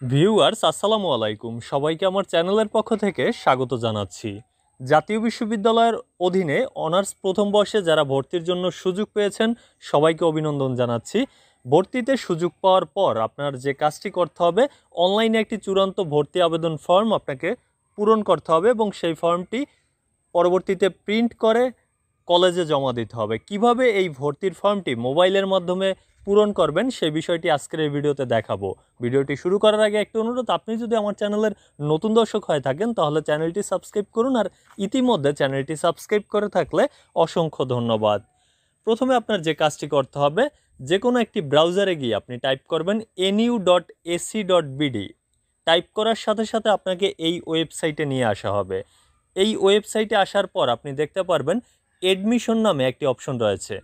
Viewers আসসালামু আলাইকুম, সবাইকে আমার চ্যানেলের পক্ষ থেকে স্বাগত জানাচ্ছি। জাতীয় বিশ্ববিদ্যালয়ের অধীনে অনার্স প্রথম বর্ষে যারা ভর্তির জন্য সুযোগ পেয়েছেন সবাইকে অভিনন্দন জানাচ্ছি। ভর্তিতে সুযোগ পাওয়ার পর আপনার যে কাজটি করতে হবে, অনলাইনে একটি চূড়ান্ত ভর্তি আবেদন ফর্ম আপনাকে পূরণ করতে হবে এবং সেই ফর্মটি পরবর্তীতে প্রিন্ট করে কলেজে জমা দিতে হবে। কিভাবে এই ভর্তির ফর্মটি মোবাইলের মাধ্যমে পূরণ করবেন সেই বিষয়টি আজকের এই ভিডিওতে দেখাবো। ভিডিওটি শুরু করার আগে একটি অনুরোধ, আপনি যদি আমার চ্যানেলের নতুন দর্শক হয়ে থাকেন তাহলে চ্যানেলটি সাবস্ক্রাইব করুন, আর ইতিমধ্যে চ্যানেলটি সাবস্ক্রাইব করে থাকলে অসংখ্য ধন্যবাদ। প্রথমে আপনার যে কাজটি করতে হবে, যে কোনো একটি ব্রাউজারে গিয়ে আপনি টাইপ করবেন nu.ac.bd। টাইপ করার সাথে সাথে আপনাকে এই ওয়েবসাইটে নিয়ে আসা হবে। এই ওয়েবসাইটে আসার পর আপনি দেখতে পারবেন এডমিশন নামে একটি অপশন রয়েছে।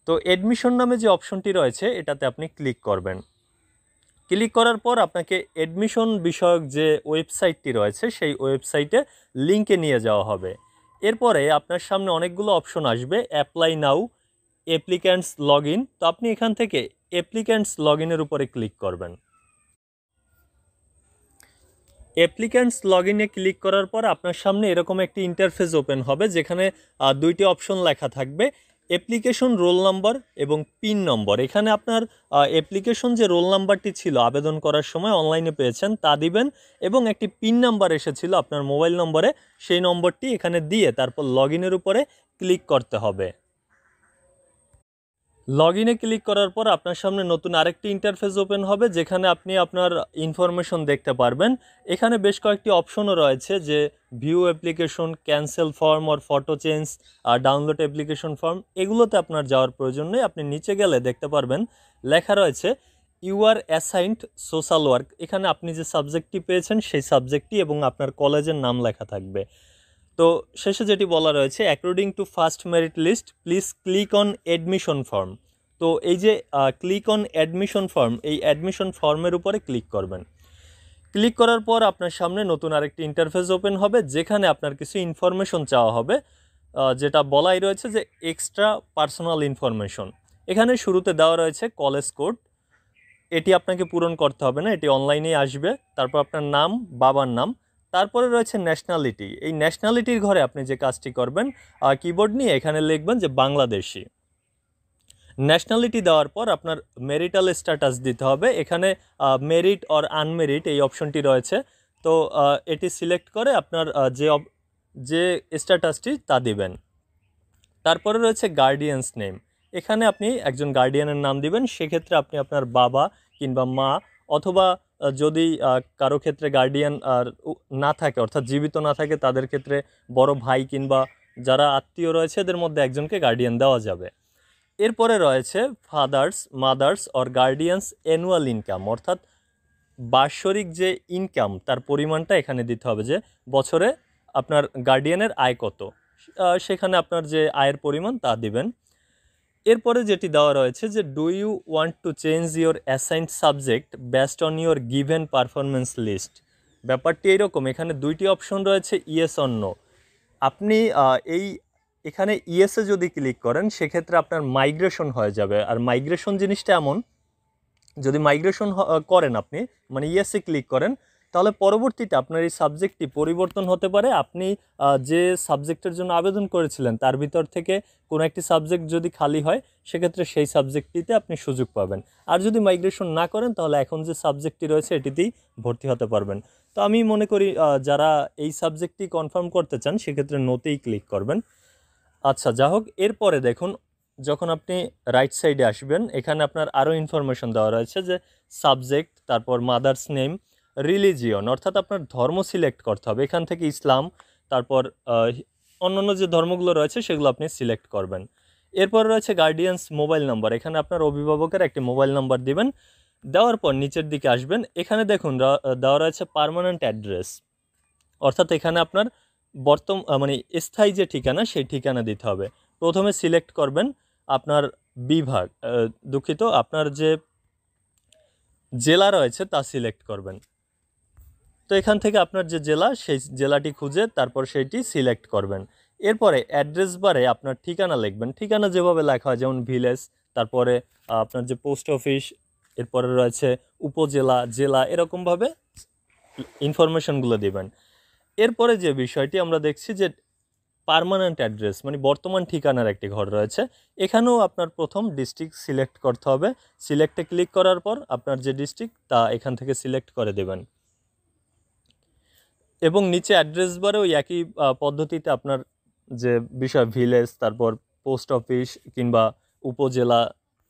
তো এডমিশন নামে যে অপশনটি রয়েছে এটাতে আপনি ক্লিক করবেন। ক্লিক করার পর আপনাকে এডমিশন বিষয়ক যে ওয়েবসাইটটি রয়েছে সেই ওয়েবসাইটে লিঙ্কে নিয়ে যাওয়া হবে। এরপরে আপনার সামনে অনেকগুলো অপশন আসবে, apply now, applicants log in. তো আপনি এখান থেকে অ্যাপ্লিক্যান্টস লগ ইনের উপরে ক্লিক করবেন। অ্যাপ্লিক্যান্টস লগ ইনে ক্লিক করার পর আপনার সামনে এরকম একটি ইন্টারফেস ওপেন হবে, যেখানে দুইটি অপশন লেখা থাকবে, অ্যাপ্লিকেশন রোল নাম্বার এবং পিন নম্বর। এখানে আপনার অ্যাপ্লিকেশন যে রোল নাম্বারটি ছিল আবেদন করার সময় অনলাইনে পেয়েছেন তা দিবেন, এবং একটি পিন নাম্বার এসেছিল আপনার মোবাইল নম্বরে, সেই নম্বরটি এখানে দিয়ে তারপর লগ ইনের উপরে ক্লিক করতে হবে। লগ ইনে ক্লিক করার পর আপনার সামনে নতুন আরেকটি ইন্টারফেস ওপেন হবে, যেখানে আপনি আপনার ইনফরমেশন দেখতে পারবেন। এখানে বেশ কয়েকটি অপশনও রয়েছে, যে view application, cancel form or photo change, আর ডাউনলোড অ্যাপ্লিকেশন ফর্ম। এগুলোতে আপনার যাওয়ার প্রয়োজন নেই। আপনি নিচে গেলে দেখতে পারবেন লেখা রয়েছে you are assigned social work. এখানে আপনি যে সাবজেক্টটি পেয়েছেন সেই সাবজেক্টটি এবং আপনার কলেজের নাম লেখা থাকবে। তো শেষে যেটি বলা রয়েছে, according to first merit list please click on admission form. তো এই যে ক্লিক অন অ্যাডমিশন ফর্ম, এই অ্যাডমিশন ফর্মের উপরে ক্লিক করবেন। ক্লিক করার পর আপনার সামনে নতুন আরেকটি ইন্টারফেস ওপেন হবে, যেখানে আপনার কিছু ইনফরমেশন চাওয়া হবে, যেটা বলাই রয়েছে যে এক্সট্রা পার্সোনাল ইনফরমেশন। এখানে শুরুতে দেওয়া রয়েছে কলেজ কোড, এটি আপনাকে পূরণ করতে হবে না, এটি অনলাইনেই আসবে। তারপর আপনার নাম, বাবার নাম, তারপরে রয়েছে ন্যাশনালিটি। এই ন্যাশনালিটির ঘরে আপনি যে কাজটি করবেন, কিবোর্ড নিয়ে এখানে লিখবেন যে বাংলাদেশি। ন্যাশনালিটি দেওয়ার পর আপনার মেরিটাল স্ট্যাটাস দিতে হবে। এখানে মেরিট অর আনমেরিট এই অপশনটি রয়েছে। তো এটি সিলেক্ট করে আপনার যে স্ট্যাটাসটি তা দিবেন। তারপরে রয়েছে গার্ডিয়ানস নেম। এখানে আপনি একজন গার্ডিয়ানের নাম দিবেন। সেক্ষেত্রে আপনি আপনার বাবা কিংবা মা, অথবা যদি কারো ক্ষেত্রে গার্ডিয়ান না থাকে, অর্থাৎ জীবিত না থাকে, তাদের ক্ষেত্রে বড় ভাই কিংবা যারা আত্মীয় রয়েছে এদের মধ্যে একজনকে গার্ডিয়ান দেওয়া যাবে। এরপরে রয়েছে father's, mother's or guardians annual income, অর্থাৎ বাৎসরিক যে ইনকাম তার পরিমাণটা এখানে দিতে হবে, যে বছরে আপনার গার্ডিয়ানের আয় কত, সেখানে আপনার যে আয়ের পরিমাণ তা দিবেন। এরপরে যেটি দেওয়া রয়েছে যে do you want to change your assigned subject based on your given performance list. ব্যাপারটি এইরকম, এখানে দুইটি অপশন রয়েছে, ইয়েস অর নো। আপনি এখানে ইয়েসে যদি ক্লিক করেন সেক্ষেত্রে আপনার মাইগ্রেশন হয়ে যাবে। আর মাইগ্রেশন জিনিসটা এমন, যদি মাইগ্রেশন করেন আপনি, মানে ইয়েসে ক্লিক করেন, তাহলে পরবর্তীতে আপনার এই সাবজেক্টটি পরিবর্তন হতে পারে। আপনি যে সাবজেক্টের জন্য আবেদন করেছিলেন তার ভিতর থেকে কোনো একটি সাবজেক্ট যদি খালি হয়, সেক্ষেত্রে সেই সাবজেক্টটিতে আপনি সুযোগ পাবেন। আর যদি মাইগ্রেশন না করেন তাহলে এখন যে সাবজেক্টটি রয়েছে এটিতেই ভর্তি হতে পারবেন। তো আমি মনে করি যারা এই সাবজেক্টটি কনফার্ম করতে চান সেক্ষেত্রে নোতেই ক্লিক করবেন। আচ্ছা, যা হোক, এরপরে দেখুন, যখন আপনি রাইট সাইডে আসবেন এখানে আপনার আরও ইনফরমেশন দেওয়া রয়েছে, যে সাবজেক্ট, তারপর মাদার্স নেম, রিলিজিয়ন, অর্থাৎ আপনার ধর্ম সিলেক্ট করতে হবে। এখান থেকে ইসলাম, তারপর অন্যান্য যে ধর্মগুলো রয়েছে সেগুলো আপনি সিলেক্ট করবেন। এরপর রয়েছে গার্ডিয়ানস মোবাইল নাম্বার। এখানে আপনার অভিভাবকের একটি মোবাইল নাম্বার দিবেন। দেওয়ার পর নিচের দিকে আসবেন, এখানে দেখুন দেওয়া রয়েছে পার্মানেন্ট অ্যাড্রেস, অর্থাৎ এখানে আপনার মানে স্থায়ী যে ঠিকানা সেই ঠিকানা দিতে হবে। প্রথমে সিলেক্ট করবেন আপনার বিভাগ, দুঃখিত, আপনার যে জেলা রয়েছে তা সিলেক্ট করবেন। তো এখান থেকে আপনার যে জেলা সেই জেলাটি খুঁজে তারপর সেইটি সিলেক্ট করবেন। এরপরে অ্যাড্রেস বারে আপনার ঠিকানা লিখবেন। ঠিকানা যেভাবে লেখা হয়, যেমন ভিলেজ, তারপরে আপনার যে পোস্ট অফিস, এরপরে রয়েছে উপজেলা, জেলা, এরকমভাবে ইনফরমেশনগুলো দিবেন। এরপরে যে বিষয়টি আমরা দেখছি যে পার্মানেন্ট অ্যাড্রেস, মানে বর্তমান ঠিকানার একটি ঘর রয়েছে। এখানেও আপনার প্রথম ডিস্ট্রিক্ট সিলেক্ট করতে হবে। সিলেক্টে ক্লিক করার পর আপনার যে ডিস্ট্রিক্ট তা এখান থেকে সিলেক্ট করে দেবেন এবং নিচে অ্যাড্রেস বারে ওই একই পদ্ধতিতে আপনার যে বিষয় ভিলেজ, তারপর পোস্ট অফিস কিংবা উপজেলা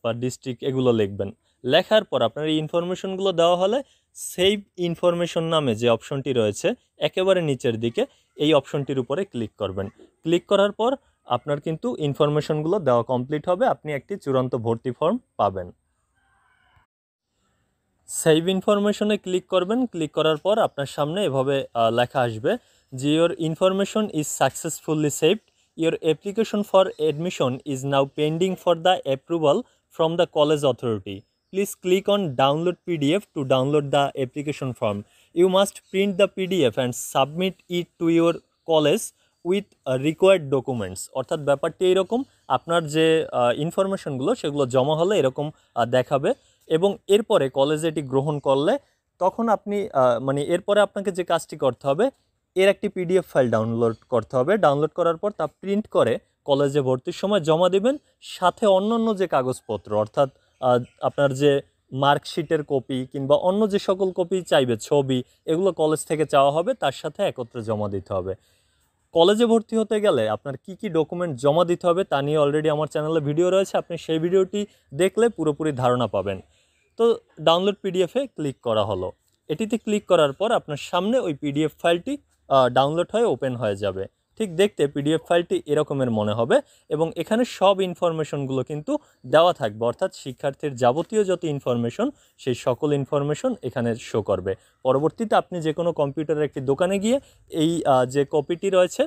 বা ডিস্ট্রিক্ট এগুলো লিখবেন। লেখার পর আপনার এই ইনফরমেশনগুলো দেওয়া হলে সেভ ইনফরমেশন নামে যে অপশনটি রয়েছে একেবারে নিচের দিকে, এই অপশনটির উপরে ক্লিক করবেন। ক্লিক করার পর আপনার কিন্তু ইনফরমেশনগুলো দেওয়া কমপ্লিট হবে, আপনি একটি চূড়ান্ত ভর্তি ফর্ম পাবেন। সেভ ইনফরমেশনে ক্লিক করবেন। ক্লিক করার পর আপনার সামনে এভাবে লেখা আসবে যে your information is successfully saved, your application for admission is now pending for the approval from the college authority, please click on download PDF to download the application form, you must print the PDF and submit it to your college with required documents. অর্থাৎ ব্যাপারটি এইরকম, আপনার যে ইনফরমেশনগুলো সেগুলো জমা হলে এরকম দেখাবে এবং এরপরে কলেজে এটি গ্রহণ করলে তখন আপনি মানে এরপরে আপনাকে যে কাজটি করতে হবে, এর একটি পিডিএফ ফাইল ডাউনলোড করতে হবে। ডাউনলোড করার পর তা প্রিন্ট করে কলেজে ভর্তির সময় জমা দিবেন। সাথে অন্যান্য যে কাগজপত্র, অর্থাৎ আপনার যে মার্কশিটের কপি কিংবা অন্য যে সকল কপি চাইবে, ছবি, এগুলো কলেজ থেকে চাওয়া হবে, তার সাথে একত্রে জমা দিতে হবে। কলেজে ভর্তি হতে গেলে আপনার কি কি ডকুমেন্ট জমা দিতে হবে তা নিয়ে অলরেডি আমার চ্যানেলে ভিডিও রয়েছে, আপনি সেই ভিডিওটি দেখলে পুরোপুরি ধারণা পাবেন। তো ডাউনলোড পিডিএফে ক্লিক করা হলো। এটিতে ক্লিক করার পর আপনার সামনে ওই পিডিএফ ফাইলটি ডাউনলোড হয়ে ওপেন হয়ে যাবে। ঠিক দেখতে পিডিএফ ফাইলটি এরকমের মনে হবে এবং এখানে সব ইনফরমেশনগুলো কিন্তু দেওয়া থাকবে, অর্থাৎ শিক্ষার্থীর যাবতীয় যত ইনফরমেশন সেই সকল ইনফরমেশন এখানে শো করবে। পরবর্তীতে আপনি যে কোনো কম্পিউটারের একটি দোকানে গিয়ে এই যে কপিটি রয়েছে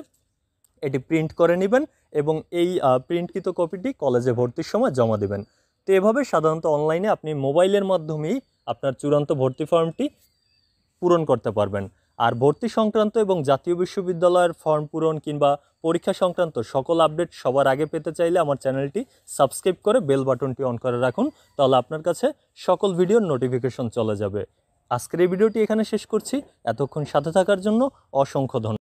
এটি প্রিন্ট করে নেবেন এবং এই প্রিন্টকৃত কপিটি কলেজে ভর্তির সময় জমা দেবেন। তো এভাবে সাধারণত অনলাইনে আপনি মোবাইলের মাধ্যমেই আপনার চূড়ান্ত ভর্তি ফর্মটি পূরণ করতে পারবেন। আর ভর্তি সংক্রান্ত এবং জাতীয় বিশ্ববিদ্যালয়ের ফর্ম পূরণ কিংবা পরীক্ষা সংক্রান্ত সকল আপডেট সবার আগে পেতে চাইলে আমার চ্যানেলটি সাবস্ক্রাইব করে বেল বাটনটি অন করে রাখুন, তাহলে আপনার কাছে সকল ভিডিওর নোটিফিকেশন চলে যাবে। আজকের এই ভিডিওটি এখানে শেষ করছি। এতক্ষণ সাথে থাকার জন্য অসংখ্য ধন্যবাদ।